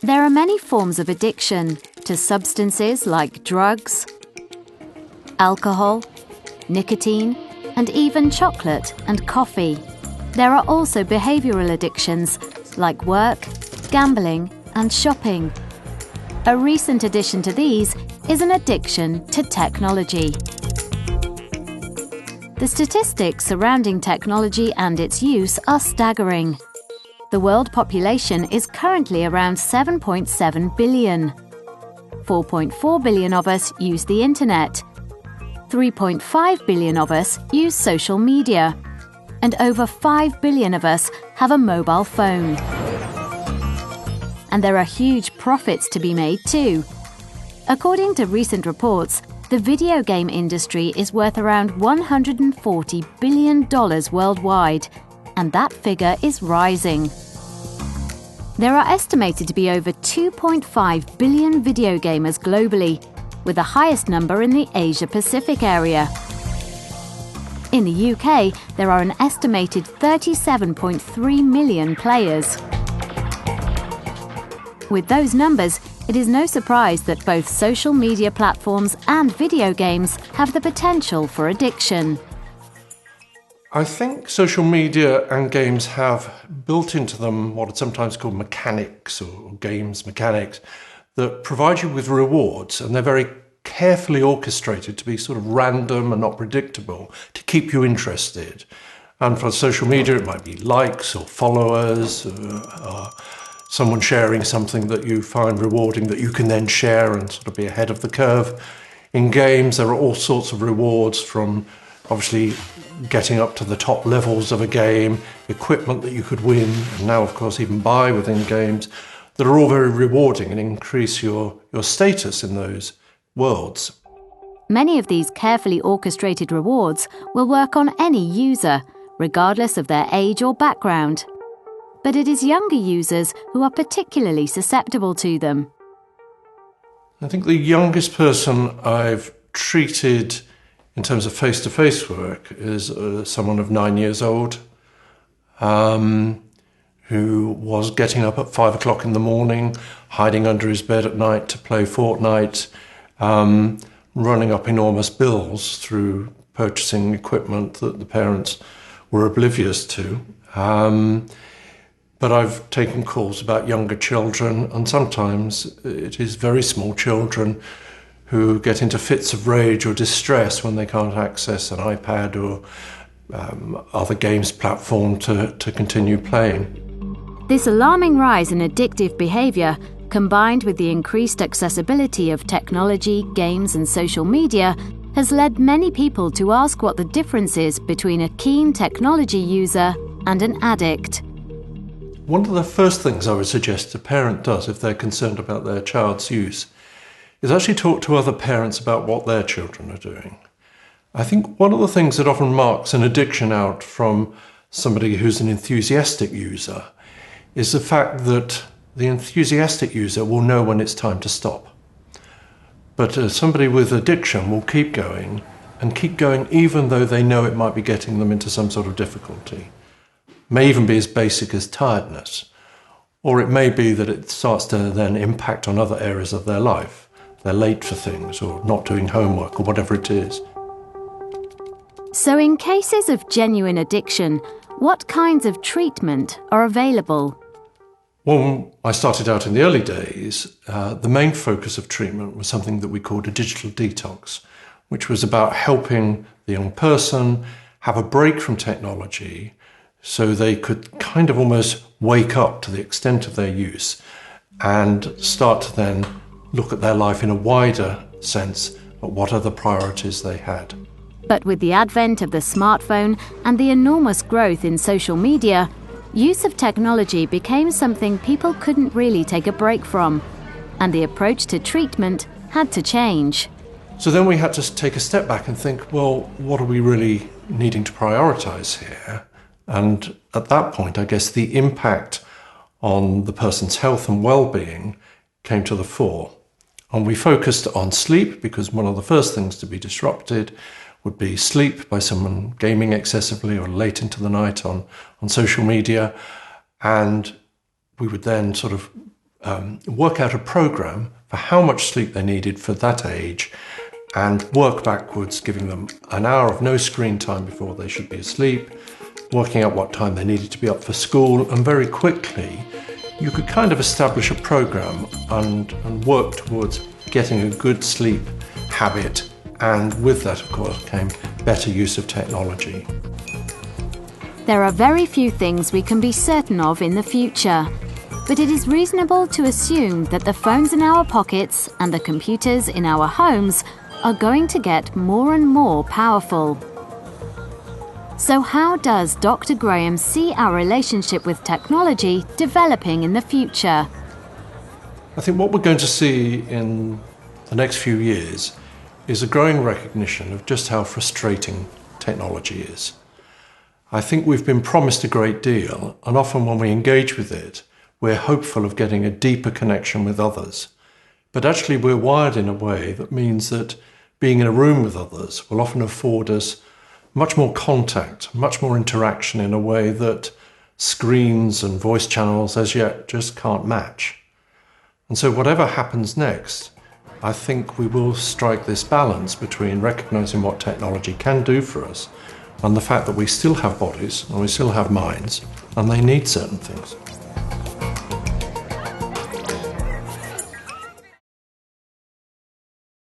There are many forms of addiction to substances like drugs, alcohol, nicotine, and even chocolate and coffee. There are also behavioural addictions like work, gambling, and shopping. A recent addition to these is an addiction to technology. The statistics surrounding technology and its use are staggering. The world population is currently around 7.7 billion. 4.4 billion of us use the internet. 3.5 billion of us use social media. And over 5 billion of us have a mobile phone. And there are huge profits to be made too. According to recent reports, the video game industry is worth around $140 billion worldwide, and that figure is rising. There are estimated to be over 2.5 billion video gamers globally, with the highest number in the Asia-Pacific area. In the UK, there are an estimated 37.3 million players. With those numbers, it is no surprise that both social media platforms and video games have the potential for addiction. I think social media and games have built into them what are sometimes called mechanics or games mechanics that provide you with rewards, and they're very carefully orchestrated to be sort of random and not predictable to keep you interested. And for social media, it might be likes or followers, or someone sharing something that you find rewarding that you can then share and sort of be ahead of the curve. In games, there are all sorts of rewards, from obviously getting up to the top levels of a game, equipment that you could win, and now of course even buy within games, that are all very rewarding and increase your status in those worlds. Many of these carefully orchestrated rewards will work on any user, regardless of their age or background. But it is younger users who are particularly susceptible to them. I think the youngest person I've treated in terms of face-to-face work is someone of 9 years old, who was getting up at 5 o'clock in the morning, hiding under his bed at night to play Fortnite, running up enormous bills through purchasing equipment that the parents were oblivious to. But I've taken calls about younger children, and sometimes it is very small children who get into fits of rage or distress when they can't access an iPad or other games platform to continue playing. This alarming rise in addictive behaviour, combined with the increased accessibility of technology, games and social media, has led many people to ask what the difference is between a keen technology user and an addict. One of the first things I would suggest a parent does if they're concerned about their child's use is actually talk to other parents about what their children are doing. I think one of the things that often marks an addiction out from somebody who's an enthusiastic user is the fact that the enthusiastic user will know when it's time to stop. But somebody with addiction will keep going even though they know it might be getting them into some sort of difficulty. May even be as basic as tiredness, or it may be that it starts to then impact on other areas of their life. They're late for things, or not doing homework, or whatever it is. So in cases of genuine addiction, what kinds of treatment are available? When I started out in the early days, the main focus of treatment was something that we called a digital detox, which was about helping the young person have a break from technology so they could kind of almost wake up to the extent of their use and start to then look at their life in a wider sense at what other priorities they had. But with the advent of the smartphone and the enormous growth in social media, use of technology became something people couldn't really take a break from, and the approach to treatment had to change. So then we had to take a step back and think, well, what are we really needing to prioritise here? And at that point, I guess the impact on the person's health and well-being came to the fore. And we focused on sleep, because one of the first things to be disrupted would be sleep by someone gaming excessively or late into the night on social media. And we would then sort of work out a program for how much sleep they needed for that age and work backwards, giving them an hour of no screen time before they should be asleep, working out what time they needed to be up for school, and very quickly you could kind of establish a program and work towards getting a good sleep habit, and with that, of course, came better use of technology. There are very few things we can be certain of in the future, but it is reasonable to assume that the phones in our pockets and the computers in our homes are going to get more and more powerful. So how does Dr. Graham see our relationship with technology developing in the future? I think what we're going to see in the next few years is a growing recognition of just how frustrating technology is. I think we've been promised a great deal, and often when we engage with it, we're hopeful of getting a deeper connection with others. But actually we're wired in a way that means that being in a room with others will often afford us much more contact, much more interaction in a way that screens and voice channels as yet just can't match. And so whatever happens next, I think we will strike this balance between recognizing what technology can do for us and the fact that we still have bodies and we still have minds and they need certain things.